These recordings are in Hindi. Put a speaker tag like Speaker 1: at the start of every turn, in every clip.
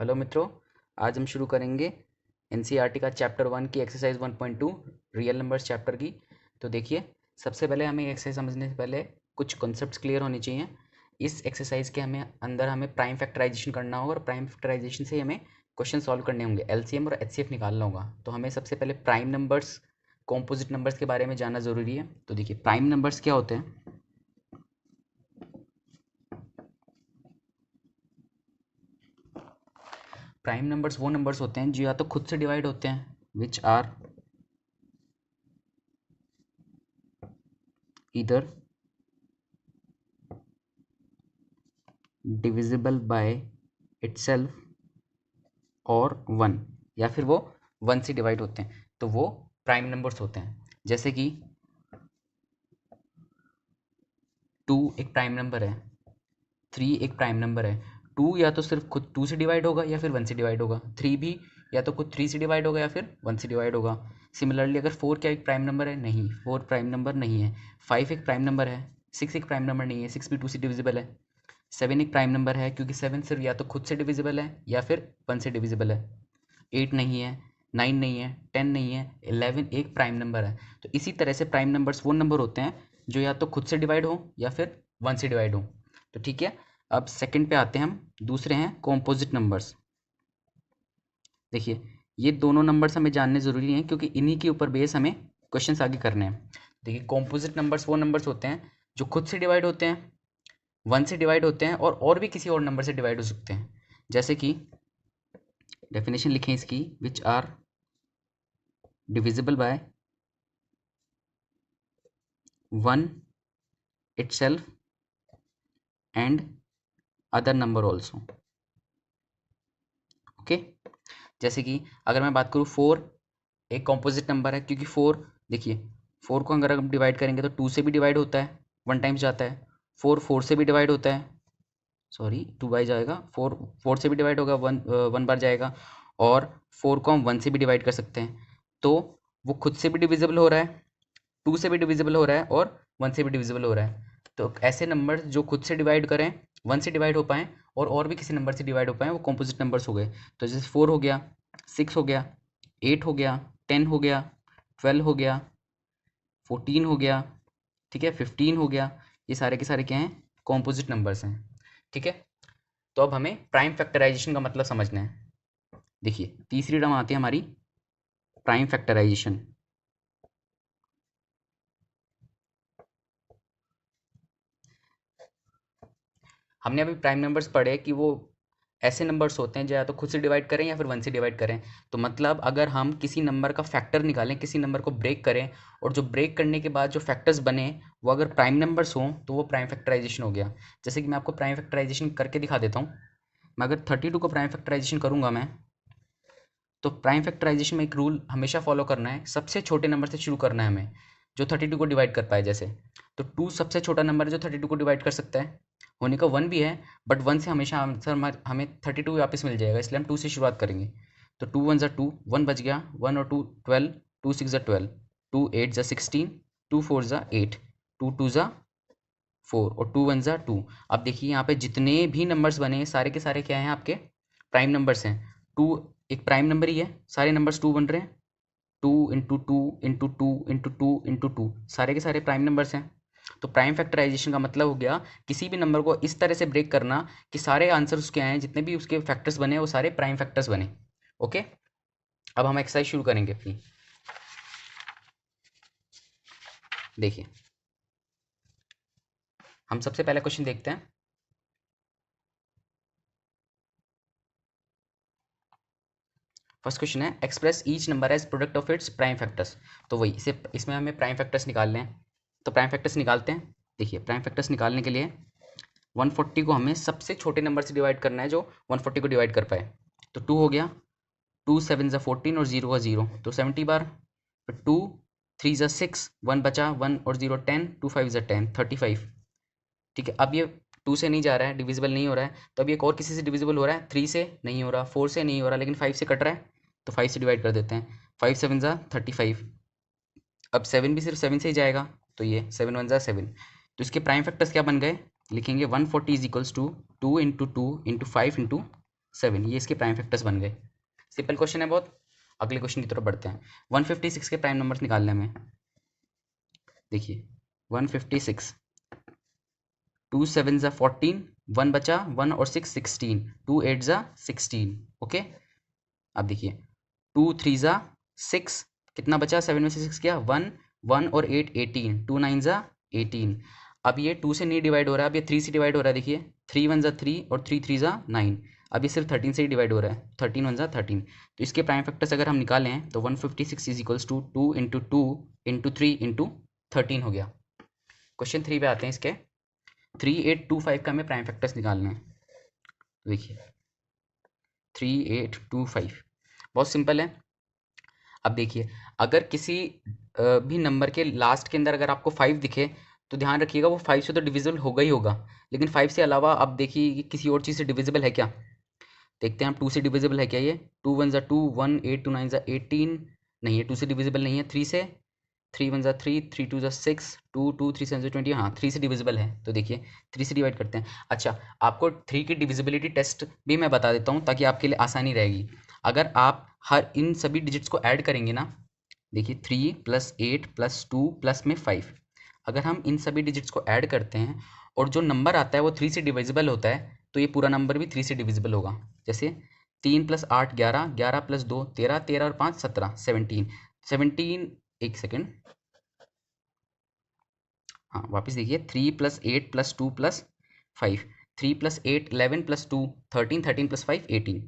Speaker 1: हेलो मित्रों, आज हम शुरू करेंगे एनसीईआरटी का चैप्टर 1 की एक्सरसाइज 1.2 रियल नंबर्स चैप्टर की। तो देखिए, सबसे पहले हमें एक्सरसाइज समझने से पहले कुछ कॉन्सेप्ट्स क्लियर होने चाहिए। इस एक्सरसाइज के अंदर हमें प्राइम फैक्टराइजेशन करना होगा और प्राइम फैक्टराइजेशन से हमें क्वेश्चन सॉल्व करने होंगे, एलसीएम और एचसीएफ निकालना होगा। तो हमें सबसे पहले प्राइम नंबर्स, कॉम्पोजिट नंबर्स के बारे में जानना ज़रूरी है। तो देखिए, प्राइम नंबर्स क्या होते हैं। प्राइम नंबर्स वो नंबर्स होते हैं जो या तो खुद से डिवाइड होते हैं, which are either divisible by itself और 1, या फिर वो 1 से डिवाइड होते हैं, तो वो प्राइम नंबर्स होते हैं। जैसे कि 2 एक प्राइम नंबर है, 3 एक प्राइम नंबर है। 2 या तो सिर्फ खुद 2 से डिवाइड होगा या फिर 1 से डिवाइड होगा। 3 भी या तो खुद 3 से डिवाइड होगा या फिर 1 से डिवाइड होगा। सिमिलरली अगर 4 क्या एक प्राइम नंबर है? नहीं, 4 प्राइम नंबर नहीं है। 5 एक प्राइम नंबर है। 6 एक प्राइम नंबर नहीं है, 6 भी 2 से डिविजिबल है। 7 एक प्राइम नंबर है क्योंकि 7 सिर्फ या तो खुद से डिविजिबल है या फिर 1 से डिविजिबल है। 8 नहीं है, 9 नहीं है, 10 नहीं है, 11 एक प्राइम नंबर है। तो इसी तरह से प्राइम नंबर्स वो नंबर होते हैं जो या तो खुद से डिवाइड हो या फिर 1 से डिवाइड हो। तो ठीक है, अब सेकंड पे आते हैं हम। दूसरे हैं कॉम्पोजिट नंबर्स। देखिए, ये दोनों नंबर्स हमें जानने ज़रूरी हैं क्योंकि इन्हीं के ऊपर बेस हमें क्वेश्चंस आगे करने हैं। देखिए, कॉम्पोजिट नंबर्स वो नंबर्स होते हैं जो खुद से डिवाइड होते हैं, 1 से डिवाइड होते हैं और भी किसी और नंबर से डिवाइड हो सकते हैं। जैसे कि डेफिनेशन लिखें इसकी, which are divisible by 1 itself and other number also। Okay, जैसे कि अगर मैं बात करूँ 4 एक कॉम्पोजिट नंबर है क्योंकि 4, देखिए 4 को अगर हम डिवाइड करेंगे तो 2 से भी डिवाइड होता है, 1 टाइम्स जाता है। 4 से भी डिवाइड होता है, सॉरी 2 बाई जाएगा। 4 से भी डिवाइड होगा, 1 बार जाएगा। और 4 को हम 1 से भी डिवाइड कर सकते हैं। तो वो खुद से भी डिविजिबल हो रहा है, 2 से भी डिविजिबल हो रहा है और 1 से भी डिविजिबल हो रहा है। तो ऐसे नंबर जो खुद से डिवाइड करें, 1 से डिवाइड हो पाएँ और भी किसी नंबर से डिवाइड हो पाएँ, वो कॉम्पोजिट नंबर्स हो गए। तो जैसे 4 हो गया, 6 हो गया, 8 हो गया, 10 हो गया, 12 हो गया, 14 हो गया, ठीक है, 15 हो गया। ये सारे के सारे क्या हैं? कॉम्पोजिट नंबर्स हैं। ठीक है, तो अब हमें प्राइम फैक्टराइजेशन का मतलब समझना है। देखिए, तीसरी टर्म आती है हमारी प्राइम फैक्टराइजेशन। हमने अभी प्राइम नंबर्स पढ़े कि वो ऐसे नंबर्स होते हैं जो या तो खुद से डिवाइड करें या फिर 1 से डिवाइड करें। तो मतलब अगर हम किसी नंबर का फैक्टर निकालें, किसी नंबर को ब्रेक करें और जो ब्रेक करने के बाद जो फैक्टर्स बने वो अगर प्राइम नंबर्स हों तो वो प्राइम फैक्टराइजेशन हो गया। जैसे कि मैं आपको प्राइम फैक्टराइजेशन करके दिखा देता हूँ। मैं अगर 32 को प्राइम फैक्टराइजेशन करूँगा मैं, तो प्राइम फैक्टराइजेशन में एक रूल हमेशा फॉलो करना है, सबसे छोटे नंबर से शुरू करना है हमें, जो 32 को डिवाइड कर पाए। जैसे तो 2 सबसे छोटा नंबर है जो 32 को डिवाइड कर सकता है, होने का 1 भी है, बट 1 से हमेशा आंसर हमें 32 वापस मिल जाएगा, इसलिए हम 2 से शुरुआत करेंगे। तो 2 1 ज़ा 2, 1 बच गया, 1 और 2 12, 2 6 ज़ा 12, 2 8 ज़ा 16, 2 4 ज़ा 8, 2 2 ज़ा 4 और 2 1 ज़ा 2। अब देखिए यहाँ पे जितने भी नंबर्स बने सारे के सारे क्या हैं? आपके प्राइम नंबर्स हैं। 2 एक प्राइम नंबर ही है, सारे नंबर्स 2 बन रहे हैं। 2 इंटू 2 इंटू 2 इंटू 2 इंटू 2, सारे के सारे प्राइम नंबर्स हैं। तो प्राइम फैक्टराइजेशन का मतलब हो गया किसी भी नंबर को इस तरह से ब्रेक करना कि सारे आंसर उसके आए, जितने भी उसके फैक्टर्स बने वो सारे प्राइम फैक्टर्स बने। ओके, अब हम एक्सरसाइज शुरू करेंगे अपनी। देखिए, हम सबसे पहला क्वेश्चन देखते हैं। फर्स्ट क्वेश्चन है, express each number as product of its prime factors. तो वही इसे, इसमें हमें प्राइम फैक्टर्स निकालने हैं। तो प्राइम फैक्टर्स निकालते हैं। देखिए, प्राइम फैक्टर्स निकालने के लिए 140 को हमें सबसे छोटे नंबर से डिवाइड करना है जो 140 को डिवाइड कर पाए। तो 2 हो गया, 2 7 ज़ा 14 और 0 का 0, तो 70 बार। फिर 2 3 ज़ा 6, 1 बचा, 1 और 0 10, 2 5 ज़ा 10, 35। ठीक है, अब ये 2 से नहीं जा रहा है, डिविजिबल नहीं हो रहा है, तो अब ये एक और किसी से डिविजिबल हो रहा है। 3 से नहीं हो रहा, 4 से नहीं हो रहा, लेकिन 5 से कट रहा है, तो 5 से डिवाइड कर देते हैं। 5 7 ज़ा 35। अब 7 भी सिर्फ 7 से ही जाएगा, तो ये 7 1 ज़ा 7। तो इसके प्राइम फैक्टर्स क्या बन गए? लिखेंगे 140 is equals to 2 into 2 into 5 into 7, ये इसके प्राइम फैक्टर्स बन गए। सिंपल क्वेश्चन है बहुत। अगले क्वेश्चन की तरफ बढ़ते हैं। 156 के प्राइम नंबर्स निकालने में, देखिए 156, 2 7 ज़ा 14, 1 बचा, 1 और 6 16, 2 8 ज़ा 16। ओके, अब देखिए 2 3 ज़ा 6, कितना बचा, 7 में से 6 गया 1, 1 और 8 18, 2 9 ज़ा 18। अब ये 2 से नहीं डिवाइड हो रहा है, अब ये 3 से डिवाइड हो रहा है। देखिए 3 1 ज़ा 3 और 3 3 ज़ा 9। अब ये सिर्फ 13 से ही डिवाइड हो रहा है, 13 1 ज़ा 13। तो इसके प्राइम फैक्टर्स अगर हम निकालें तो 156 is equals to 2 into 2 into 3 into 13 हो गया। क्वेश्चन 3 पे आते हैं इसके। 3825 का हमें प्राइम फैक्टर्स निकालना है। तो देखिए 3825 बहुत सिंपल है। अब देखिए अगर किसी भी नंबर के लास्ट के अंदर अगर आपको 5 दिखे तो ध्यान रखिएगा वो 5 से तो डिविजिबल होगा ही होगा, लेकिन 5 से अलावा अब देखिए कि किसी और चीज़ से डिविजिबल है क्या। देखते हैं हम 2 से डिविजिबल है क्या ये। 2 1 ज़ा 2, 1 8 2 9 ज़ा 18, नहीं है 2 से डिविजिबल नहीं है। 3 से, 3 1 ज़ा 3, 3 2 ज़ा 6, 2 2 3 7 ज़ा 20, हाँ 3 से डिविजिबल है। तो देखिए 3 से डिवाइड करते हैं। अच्छा, आपको 3 की डिविजिबिलिटी टेस्ट भी मैं बता देता हूँ ताकि आपके लिए आसानी रहेगी। अगर आप हर इन सभी डिजिट्स को ऐड करेंगे ना, देखिए 3 प्लस 8 प्लस 2 प्लस में 5, अगर हम इन सभी डिजिट्स को ऐड करते हैं और जो नंबर आता है वो 3 से डिविजिबल होता है, तो ये पूरा नंबर भी 3 से डिविजिबल होगा। जैसे 3 प्लस 8 11, 11 प्लस 2 13, 13 और 5 17, 17 17। एक सेकेंड, हाँ वापस देखिए 3 plus 8 plus 2 plus 5, 3 plus 8 11 plus 2 13, 13 plus 5 18।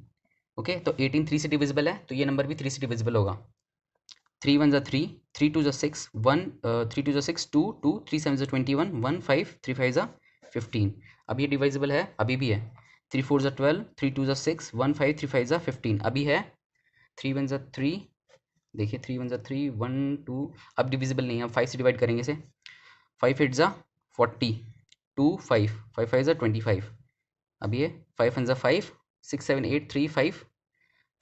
Speaker 1: Okay, तो 18 3 से डिविजिबल है, तो ये नंबर भी 3 से डिविजिबल होगा। 3 1 ज़ा 3, 3 2 ज़ा 6, 1 3 2 ज़ा 6, 2 2 3 7 ज़ा 21, 1 5 3 5 ज़ा 15। अब ये डिवाइजिबल है, अभी भी है। 3 4 ज़ा 12, 3 2 ज़ा 6, 1 5 3 5 ज़ा 15, अभी है। 3 1 ज़ा 3, देखिए 3 1 ज़ा 3, 1 2, अब डिविजिबल नहीं है, अब 5 से डिवाइड करेंगे इसे। 5 8 ज़ा 40, 2 5 5 5 ज़ा 25, अब ये 5 1 ज़ा 5, 6 7 8 3 5,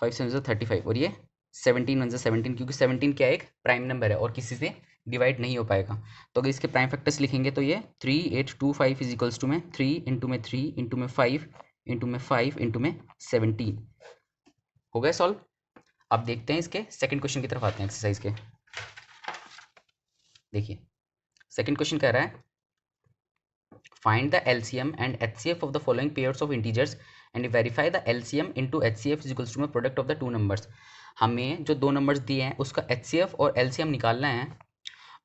Speaker 1: 5 7 ज़ा 35, और ये 17 1 ज़ा 17, क्योंकि 17 क्या एक प्राइम नंबर है और किसी से डिवाइड नहीं हो पाएगा। तो अगर इसके प्राइम फैक्टर्स लिखेंगे तो ये 3825 इज इक्वल्स टू में 3 इंटू में 3 इंटू में 5 इंटू में 5 इंटू में 17 हो गया सॉल्व। अब देखते हैं इसके सेकंड क्वेश्चन की तरफ आते हैं एक्सरसाइज के। देखिए सेकंड क्वेश्चन कह रहा है find the LCM and HCF of the following pairs of integers and verify the LCM into HCF is equals to में product of the two numbers. हमें जो दो नंबर्स दिए हैं उसका एचसीएफ और एलसीएम निकालना है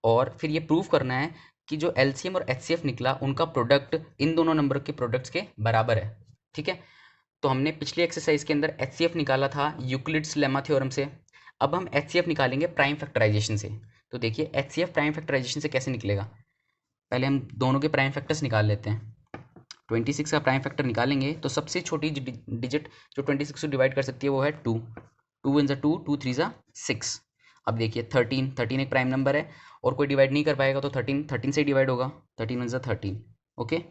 Speaker 1: और फिर ये प्रूव करना है कि जो एलसीएम और एचसीएफ निकला उनका प्रोडक्ट इन दोनों नंबर के प्रोडक्ट्स के बराबर है। ठीक है, तो हमने पिछली एक्सरसाइज के अंदर एचसीएफ निकाला था यूक्लिड्स लेमा थ्योरम से। अब हम एचसीएफ निकालेंगे प्राइम फैक्टराइजेशन से। तो देखिए एचसीएफ प्राइम फैक्टराइजेशन से कैसे निकलेगा, पहले हम दोनों के प्राइम फैक्टर्स निकाल लेते हैं। 26 का प्राइम फैक्टर निकालेंगे तो सबसे छोटी डिजिट जो 26 को डिवाइड कर सकती है वो है 2। 2 1 ज़ा 2, 2 3 ज़ा 6। अब देखिए 13 एक प्राइम नंबर है और कोई डिवाइड नहीं कर पाएगा तो 13 से डिवाइड होगा। 13 1 ज़ा 13। ओके,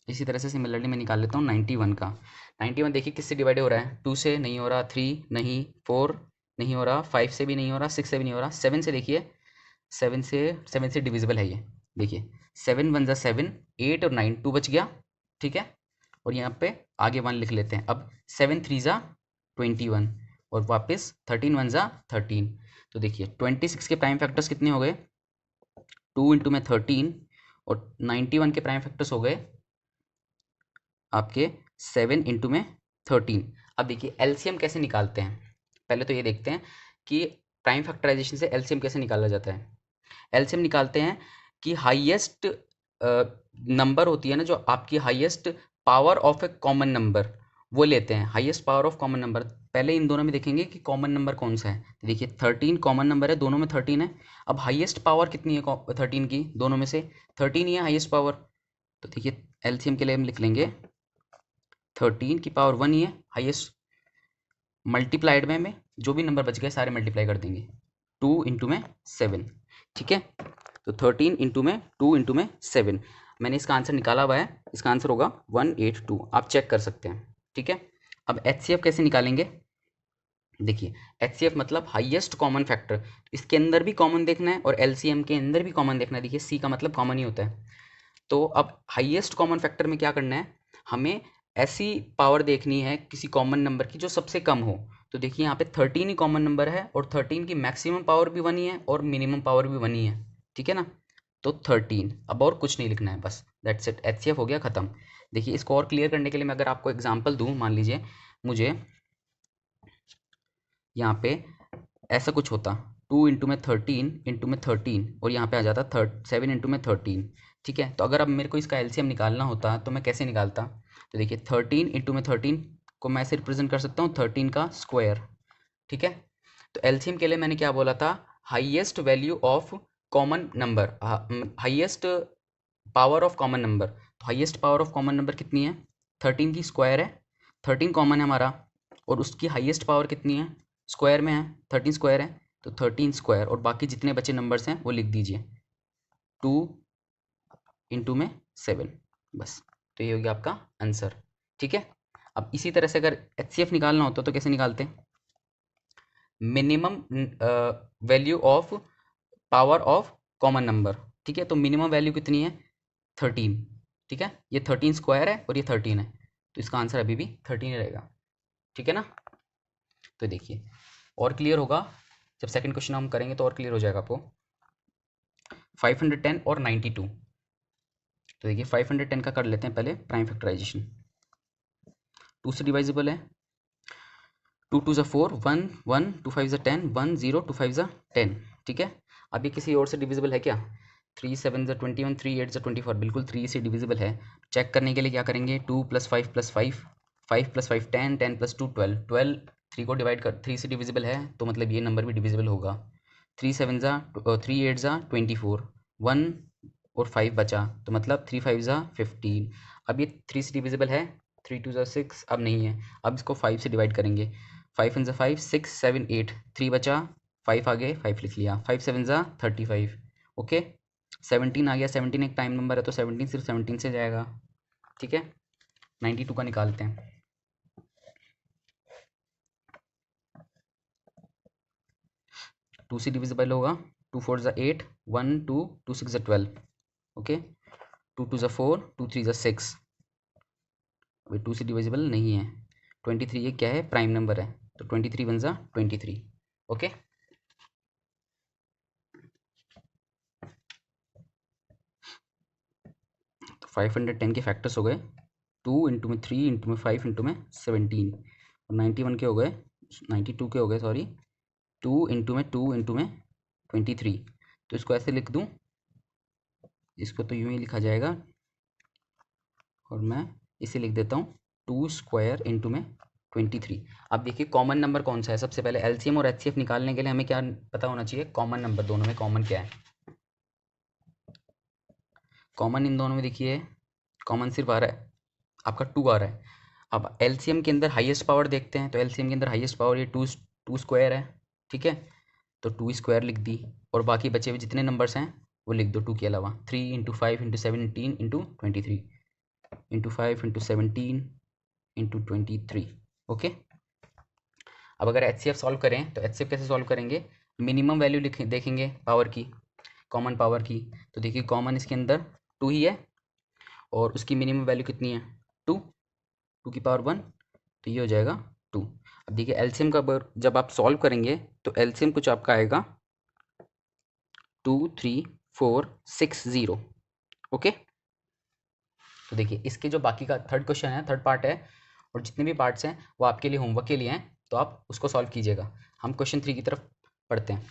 Speaker 1: इसी तरह से सिमिलरली मैं निकाल लेता हूँ 91 का। 91 देखिए किससे डिवाइड हो रहा है, 2 से नहीं हो रहा, 3 नहीं, 4 नहीं हो रहा, 5 से भी नहीं हो रहा, 6 से भी नहीं हो रहा, 7 से देखिए 7 से डिविजिबल है ये। देखिए 7 1 ज़ा 7, 8 और 9, 2 बच गया। ठीक है, और यहाँ पे आगे 1 लिख लेते हैं। अब 7 3 ज़ा 21 और वापस 13 1 ज़ा 13। तो देखिए 26 के प्राइम फैक्टर्स कितने हो गए, 2 इंटू में 13, और 91 के प्राइम फैक्टर्स हो गए आपके 7 इंटू में 13। अब देखिए एलसीएम कैसे निकालते हैं, पहले तो ये देखते हैं कि प्राइम फैक्टराइजेशन से एलसीएम कैसे निकाला जाता है। एलसीएम निकालते हैं कि हाईएस्ट नंबर होती है ना, जो आपकी highest power of A common number, वो लेते हैं। Highest power of common number, पहले इन दोनों में देखेंगे कि कॉमन नंबर कौन सा है। तो देखिए 13 कॉमन नंबर है, दोनों में 13 है। अब हाईएस्ट पावर कितनी है 13 की, दोनों में से 13 ही है हाईएस्ट पावर। तो देखिए एलसीएम के लिए हम लिख लेंगे 13 की पावर 1 ही है हाईएस्ट, मल्टीप्लाइड में जो भी नंबर बच गए सारे मल्टीप्लाई कर देंगे, 2 इंटू में 7। ठीक है, तो 13 इंटू में 2 इंटू में 7। मैंने इसका आंसर निकाला हुआ है, इसका आंसर होगा 182, आप चेक कर सकते हैं। ठीक है, अब एचसीएफ कैसे निकालेंगे, देखिए एचसीएफ मतलब हाईएस्ट कॉमन फैक्टर, इसके अंदर भी कॉमन देखना है और एलसीएम के अंदर भी कॉमन देखना है। देखिए सी का मतलब कॉमन ही होता है। तो अब हाईएस्ट कॉमन फैक्टर में क्या करना है, हमें ऐसी पावर देखनी है किसी कॉमन नंबर की जो सबसे कम हो। तो देखिए यहाँ पे 13 ही कॉमन नंबर है और 13 की मैक्सिमम पावर भी 1 ही है और मिनिमम पावर भी 1 ही है, ठीक है ना। तो 13, अब और कुछ नहीं लिखना है, बस दैट्स इट, एचसीएफ हो गया ख़त्म। देखिए इसको और क्लियर करने के लिए मैं अगर आपको एग्जांपल दूं, मान लीजिए मुझे यहाँ पे ऐसा कुछ होता, 2 इंटू में 13 और यहाँ पे आ जाता 7 इंटू में 13, ठीक है। तो अगर अब मेरे को इसका एलसीएम निकालना होता तो मैं कैसे निकालता, तो देखिए 13 इंटू में 13 को मैं ऐसे रिप्रेजेंट कर सकता हूँ 13 का स्क्वायर, ठीक है। तो एलसीएम के लिए मैंने क्या बोला था, highest value of common number, highest power of common number. तो highest power of common number कितनी है, 13 की स्क्वायर है, 13 कॉमन है हमारा और उसकी हाईएस्ट पावर कितनी है, स्क्वायर में है, 13 स्क्वायर है, तो 13 स्क्वायर और बाकी जितने बचे नंबर्स हैं वो लिख दीजिए 2 इंटू में 7, बस। तो ये हो गया आपका आंसर, ठीक है। अब इसी तरह से अगर एचसीएफ निकालना होता तो कैसे निकालते हैं, minimum value of power of common number, ठीक है। तो मिनिमम वैल्यू कितनी है, 13, ठीक है। ये 13 स्क्वायर है और ये 13 है, तो इसका आंसर अभी भी 13 रहेगा, ठीक है ना। तो देखिए और क्लियर होगा, जब सेकंड क्वेश्चन हम करेंगे तो और क्लियर हो जाएगा आपको। 510 और 92, तो देखिए 510 का कर लेते हैं पहले प्राइम फैक्टराइजेशन। 2 से डिवाइजिबल है, 2 2 ज़ा 4, 1 1 2 5 ज़ा 10, 1 0 2 5 ज़ा 10, ठीक है। अब ये किसी और से डिविजिबल है क्या, 3 7 ज़ा 21, 3 8 ज़ा 24, बिल्कुल 3 से डिविजिबल है। चेक करने के लिए क्या करेंगे, 2 + 5 + 5, 5 + 5 10, 10 + 2 12, 12 3 को डिवाइड कर 3 से डिविजिबल है तो मतलब ये नंबर भी डिविजिबल होगा। 3 7 ज़ा 3 8 ज़ा 24, 1 और 5 बचा तो मतलब 3 5 ज़ा 15। अब ये 3 से डिविजिबल है, 3 2 ज़ा 6 अब नहीं है, अब इसको 5 से डिवाइड करेंगे, 5 1 ज़ा 5, 6 7 8, 3 बचा, 5 आगे 5 लिख लिया, 5 7 ज़ा 35, ओके। 17 आ गया, 17 एक टाइम नंबर है तो 17 सिर्फ 17 से जाएगा, ठीक है। 92 का निकालते हैं, टू से डिविजिबल होगा, 2 4 ज़ा 8, 1 2 2 6 ज़ा 12, ओके। 2 2 ज़ा 4, 2 3 ज़ा 6, अभी 2 से डिविजिबल नहीं है। 23 ये क्या है, प्राइम नंबर है, तो 23 1 ज़ा 23, ओके। तो 510 के फैक्टर्स हो गए, 2 इंटू में 3 इंटू में 5 इंटू में 17 और 91 के हो गए, 92 के हो गए सॉरी, 2 इंटू में 2 इंटू में 23। तो इसको ऐसे लिख दूं, इसको तो यूं ही लिखा जाएगा और मैं इसे लिख देता हूँ 2 स्क्वायर इंटू में 23। अब देखिए कॉमन नंबर कौन सा है, सबसे पहले एलसीएम और एचसीएफ निकालने के लिए हमें क्या पता होना चाहिए, कॉमन नंबर, दोनों में कॉमन क्या है। कॉमन इन दोनों में देखिए कॉमन सिर्फ आ रहा है आपका 2 आ रहा है। अब एलसीएम के अंदर हाईएस्ट पावर देखते हैं, तो एलसीएम के अंदर हाईएस्ट पावर ये 2 स्क्वायर है, ठीक है। तो 2 स्क्वायर लिख दी और बाकी बचे हुए जितने नंबर्स हैं वो लिख दो 2 के अलावा, 3 into 5 into 17 into 23 into 5 into 17 into 23, okay. अब अगर एचसीएफ सॉल्व करें तो एचसीएफ कैसे सॉल्व करेंगे, मिनिमम वैल्यू लिखें, देखेंगे पावर की, कॉमन पावर की। तो देखिए कॉमन इसके अंदर 2 ही है और उसकी मिनिमम वैल्यू कितनी है, 2, 2 की पावर 1, तो ये हो जाएगा 2। अब देखिए एलसीएम का जब आप सॉल्व करेंगे तो एलसीएम कुछ आपका आएगा 2 3 4 6 0, ओके। तो देखिए इसके जो बाकी का थर्ड क्वेश्चन है, थर्ड पार्ट है और जितने भी पार्ट्स हैं वो आपके लिए होमवर्क के लिए हैं, तो आप उसको सॉल्व कीजिएगा। हम क्वेश्चन 3 की तरफ पढ़ते हैं।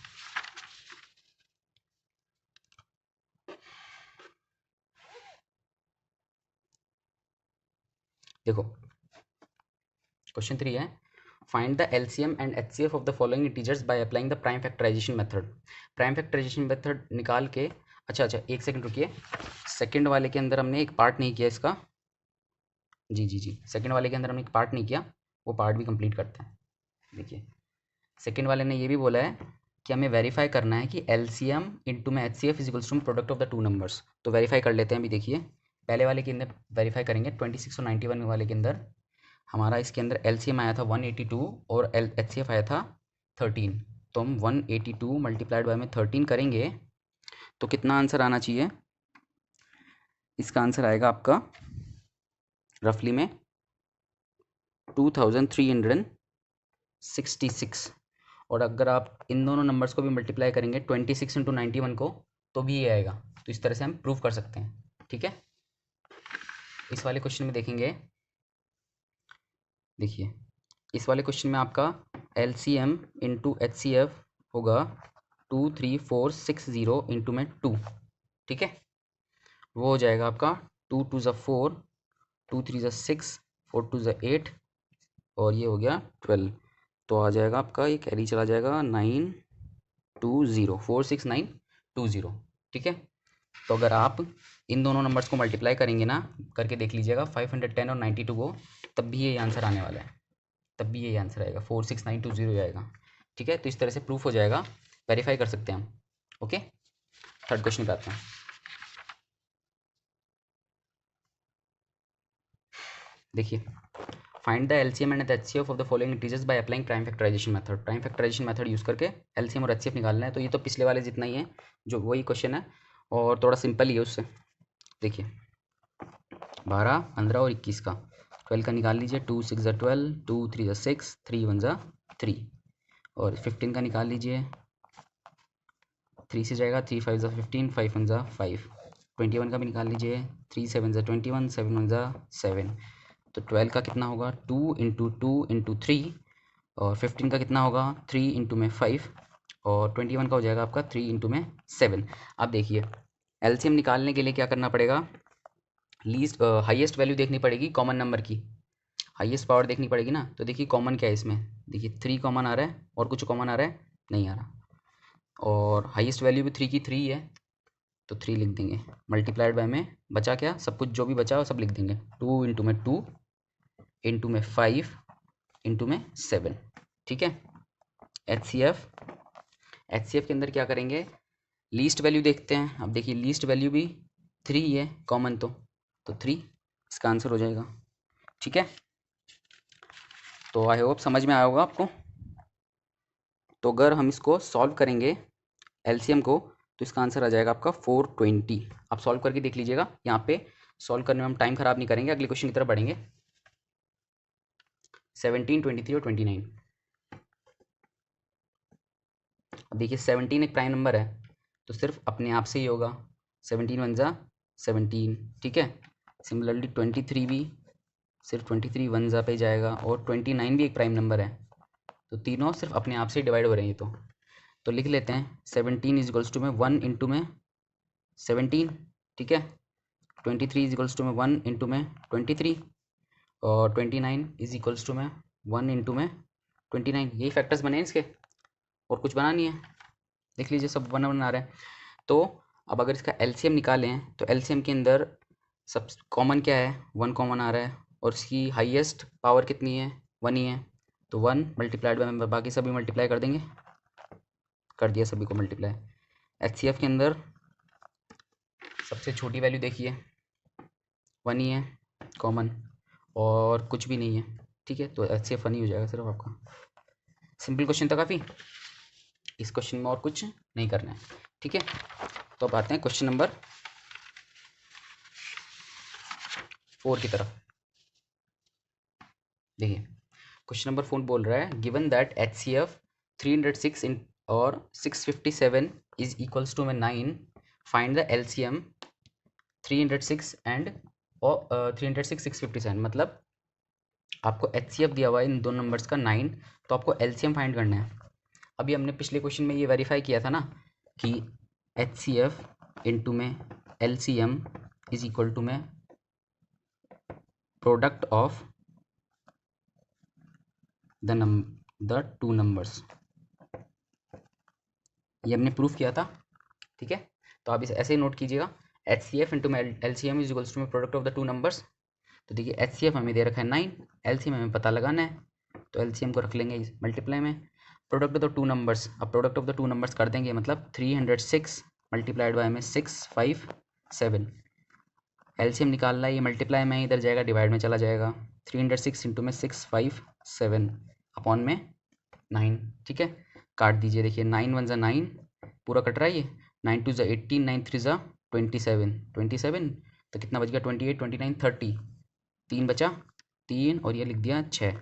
Speaker 1: देखो क्वेश्चन 3 है, find the LCM and HCF of the following integers by applying the prime factorisation method. Prime factorisation method निकाल के, अच्छा एक सेकंड रुकिए, सेकंड वाले के अंदर हमने एक पार्ट नहीं किया इसका, जी सेकंड वाले के अंदर हमने एक पार्ट नहीं किया, वो पार्ट भी कंप्लीट करते हैं। देखिए सेकंड वाले ने ये भी बोला है कि हमें वेरीफाई करना है कि एलसीएम इंटू में HCF is equals to product of the two numbers. तो वेरीफाई कर लेते हैं अभी। देखिए पहले वाले के अंदर वेरीफाई करेंगे, 26 और 91 वाले के अंदर हमारा इसके अंदर एलसीएम आया था 182 और एचसीएफ आया था 13। तो हम 182 मल्टीप्लाइड बाय में 13 करेंगे तो कितना आंसर आना चाहिए, इसका आंसर आएगा आपका रफली में 2366। और अगर आप इन दोनों नंबर्स को भी मल्टीप्लाई करेंगे 26 इंटू 91 को, तो भी ये आएगा। तो इस तरह से हम प्रूव कर सकते हैं, ठीक है। इस वाले क्वेश्चन में देखेंगे, देखिए इस वाले क्वेश्चन में आपका LCM इंटू HCF होगा 23460 इंटू में 2, ठीक है। वो हो जाएगा आपका 2 2 ज़ा 4, 2 3 ज़ा 6, 4 2 ज़ा 8 और ये हो गया 12। तो आ जाएगा आपका, ये कैरी चला जाएगा 920 46920, ठीक है। तो अगर आप इन दोनों नंबर्स को मल्टीप्लाई करेंगे ना, करके देख लीजिएगा 510 और 92 को, तब भी ये आंसर आने वाला है, तब भी ये आंसर आएगा 46920 आएगा, ठीक है। तो इस तरह से प्रूफ हो जाएगा, वेरीफाई कर सकते हैं हम, ओके। थर्ड क्वेश्चन पे आते हैं। देखिए, find the LCM and the HCF of the following integers by applying prime factorisation method. Prime factorisation method use करके LCM और HCF निकालना है। तो ये तो पिछले वाले जितना ही है, जो वही क्वेश्चन है और थोड़ा सिंपल ही है उससे। देखिए 12, 15 और 21 का 12 का निकाल लीजिए, 2 6 ज़ा 12, 2 3 ज़ा 6, 3 1 ज़ा 3। और 15 का निकाल लीजिए, 3 से जाएगा, 3 5 ज़ा 15, 5 1 ज़ा 5। 21 का भी निकाल लीजिए, 3 7 ज़ा 21, 7 1 ज़ा 7। तो 12 का कितना होगा, 2 इंटू 2 इंटू 3। और 15 का कितना होगा, 3 इंटू में 5। और 21 का हो जाएगा आपका 3 इंटू में 7। अब देखिए LCM निकालने के लिए क्या करना पड़ेगा, लीस्ट हाईएस्ट वैल्यू देखनी पड़ेगी कॉमन नंबर की, हाईएस्ट पावर देखनी पड़ेगी ना। तो देखिए कॉमन क्या है इसमें, देखिए 3 कॉमन आ रहा है और कुछ कॉमन आ रहा है, नहीं आ रहा। और हाईएस्ट वैल्यू भी 3 की 3 है, तो 3 लिख देंगे, मल्टीप्लाइड बाय में बचा क्या, सब कुछ जो भी बचा वो सब लिख देंगे। 2 इंटू में 2 इंटू में 5 इंटू में 7, ठीक है। HCF के अंदर क्या करेंगे, लीस्ट वैल्यू देखते हैं। अब देखिए लीस्ट वैल्यू भी 3 है कॉमन, तो 3 इसका आंसर हो जाएगा, ठीक है। तो आई होप समझ में आया होगा आपको। तो अगर हम इसको सॉल्व करेंगे LCM को, तो इसका आंसर आ जाएगा आपका 420। आप सॉल्व करके देख लीजिएगा, यहाँ पे सॉल्व करने में हम टाइम ख़राब नहीं करेंगे, अगले क्वेश्चन की तरफ बढ़ेंगे। 17, 23 और 29। अब देखिए 17 एक प्राइम नंबर है, तो सिर्फ अपने आप से ही होगा, 17 1 ज़ा 17, ठीक है। सिमिलरली 23 भी सिर्फ 23 1 ज़ा पे जाएगा, और 29 भी एक प्राइम नंबर है, तो तीनों सिर्फ अपने आप से डिवाइड हो रहे हैं। तो लिख लेते हैं 17 इज इक्वल्स टू में 1 इंटू में 17, ठीक है। 23 इज इक्वल्स टू में 1 इंटू में 23, और 29 इज इक्वल्स टू में 1 इंटू में 29। यही फैक्टर्स बने हैं इसके, और कुछ बना नहीं है, देख लीजिए सब 1 1 आ रहा है। तो अब अगर इसका LCM निकालें, तो LCM के अंदर सब कॉमन क्या है, 1 कॉमन आ रहा है, और इसकी हाईएस्ट पावर कितनी है, 1 ही है। तो 1 मल्टीप्लाइड बाय बाकी सभी मल्टीप्लाई कर देंगे, कर दिया सभी को मल्टीप्लाई। HCF के अंदर सबसे छोटी वैल्यू देखिए 1 ही है कॉमन, और कुछ भी नहीं है, ठीक है। तो HCF 1 ही हो जाएगा सिर्फ आपका। सिंपल क्वेश्चन था काफ़ी, इस क्वेश्चन में और कुछ नहीं करना है, ठीक है। तो अब आते हैं क्वेश्चन नंबर 4 की तरफ। देखिए क्वेश्चन नंबर 4 बोल रहा है, गिवन दैट HCF 306 इन और 657 इज इक्वल्स टू में 9, फाइंड द LCM 306 एंड 306 657। मतलब आपको HCF दिया हुआ है इन दो नंबर्स का 9, तो आपको LCM फाइंड करना है। अभी हमने पिछले क्वेश्चन में ये वेरीफाई किया था ना कि HCF इंटू में LCM इज इक्वल टू में product of the two numbers, ये हमने प्रूफ किया था, ठीक है। तो आप इसे ऐसे ही नोट कीजिएगा, HCF इंटू में LCM इज इक्वल्स टू में product of the two numbers. तो देखिए HCF हमें दे रखा है 9, LCM हमें पता लगाना है, तो LCM को रख लेंगे मल्टीप्लाई में, product of the two numbers. अब product of the two numbers कर देंगे, मतलब 306 मल्टीप्लाइड बाय में 657। LCM निकालना है, ये मल्टीप्लाई में इधर जाएगा, डिवाइड में चला जाएगा, 306 इंटू में 657 अपॉन में 9, ठीक है। काट दीजिए, देखिए 9 1 ज़ा 9 पूरा कट रहा है, ये 9 2 ज़ा 18, 9 3 ज़ा 27, 27 तो कितना बच गया, 28 29 30, 3 बचा 3 और ये लिख दिया 6,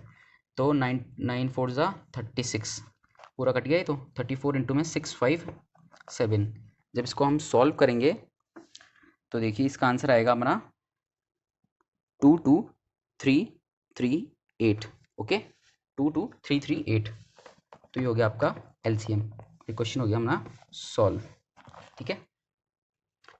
Speaker 1: तो 9 9 4 ज़ा 36 पूरा कट गया। ये तो 34 इंटू में 6 5 7। जब इसको हम सॉल्व करेंगे तो देखिए इसका आंसर आएगा अपना 22338। ओके, 22338। तो ये हो गया आपका एलसीएम। ये क्वेश्चन हो गया अपना सॉल्व। ठीक है,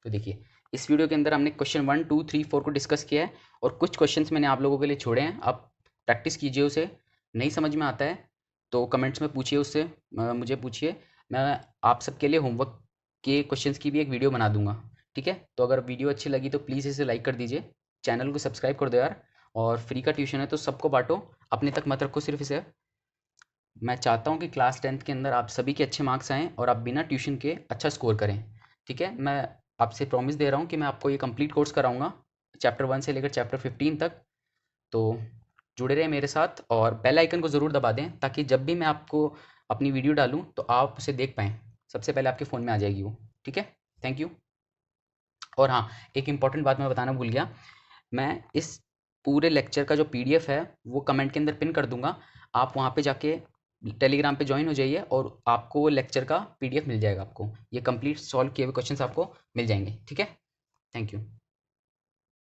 Speaker 1: तो देखिए इस वीडियो के अंदर हमने क्वेश्चन 1 2 3 4 को डिस्कस किया है और कुछ क्वेश्चंस मैंने आप लोगों के लिए छोड़े हैं। आप प्रैक्टिस कीजिए उसे, नहीं समझ में आता है तो कमेंट्स में पूछिए, उससे मुझे पूछिए। मैं आप सबके लिए होमवर्क के क्वेश्चंस की भी एक वीडियो बना दूंगा। ठीक है, तो अगर वीडियो अच्छी लगी तो प्लीज़ इसे लाइक कर दीजिए, चैनल को सब्सक्राइब कर दो यार। और फ्री का ट्यूशन है तो सबको बांटो, अपने तक मत रखो सिर्फ इसे। मैं चाहता हूँ कि क्लास 10th के अंदर आप सभी के अच्छे मार्क्स आएँ और आप बिना ट्यूशन के अच्छा स्कोर करें। ठीक है, मैं आपसे प्रॉमिस दे रहा हूँ कि मैं आपको ये कंप्लीट कोर्स कराऊंगा चैप्टर 1 से लेकर चैप्टर 15 तक। तो जुड़े रहें मेरे साथ और बेल आइकन को ज़रूर दबा दें ताकि जब भी मैं आपको अपनी वीडियो डालूँ तो आप उसे देख पाएँ, सबसे पहले आपके फ़ोन में आ जाएगी वो। ठीक है, थैंक यू। और हाँ, एक इम्पॉर्टेंट बात मैं बताना भूल गया, मैं इस पूरे लेक्चर का जो पीडीएफ है वो कमेंट के अंदर पिन कर दूंगा। आप वहाँ पे जाके टेलीग्राम पे ज्वाइन हो जाइए और आपको वो लेक्चर का पीडीएफ मिल जाएगा। आपको ये कंप्लीट सॉल्व किए हुए क्वेश्चंस आपको मिल जाएंगे। ठीक है, थैंक यू।